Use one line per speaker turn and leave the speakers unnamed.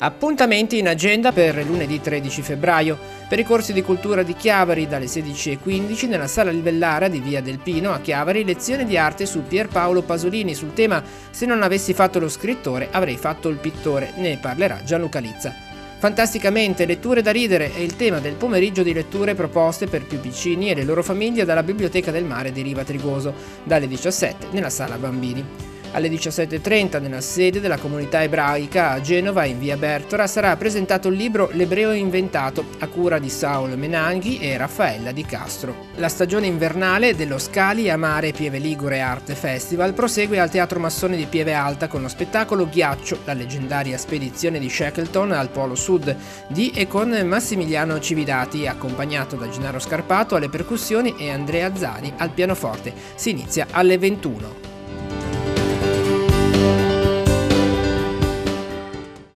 Appuntamenti in agenda per lunedì 13 febbraio. Per i corsi di cultura di Chiavari dalle 16:15 nella sala Livellara di Via del Pino a Chiavari lezione di arte su Pierpaolo Pasolini sul tema "Se non avessi fatto lo scrittore avrei fatto il pittore", ne parlerà Gianluca Lizza. Fantasticamente, letture da ridere è il tema del pomeriggio di letture proposte per più piccini e le loro famiglie dalla Biblioteca del Mare di Riva Trigoso, dalle 17 nella sala bambini. Alle 17:30 nella sede della comunità ebraica a Genova in via Bertora sarà presentato il libro L'Ebreo inventato a cura di Saul Menanghi e Raffaella Di Castro. La stagione invernale dello Scali a Mare Pieve Ligure Arte Festival prosegue al Teatro Massone di Pieve Alta con lo spettacolo Ghiaccio, la leggendaria spedizione di Shackleton al Polo Sud, di e con Massimiliano Cividati, accompagnato da Gennaro Scarpato alle percussioni e Andrea Zani al pianoforte. Si inizia alle 21.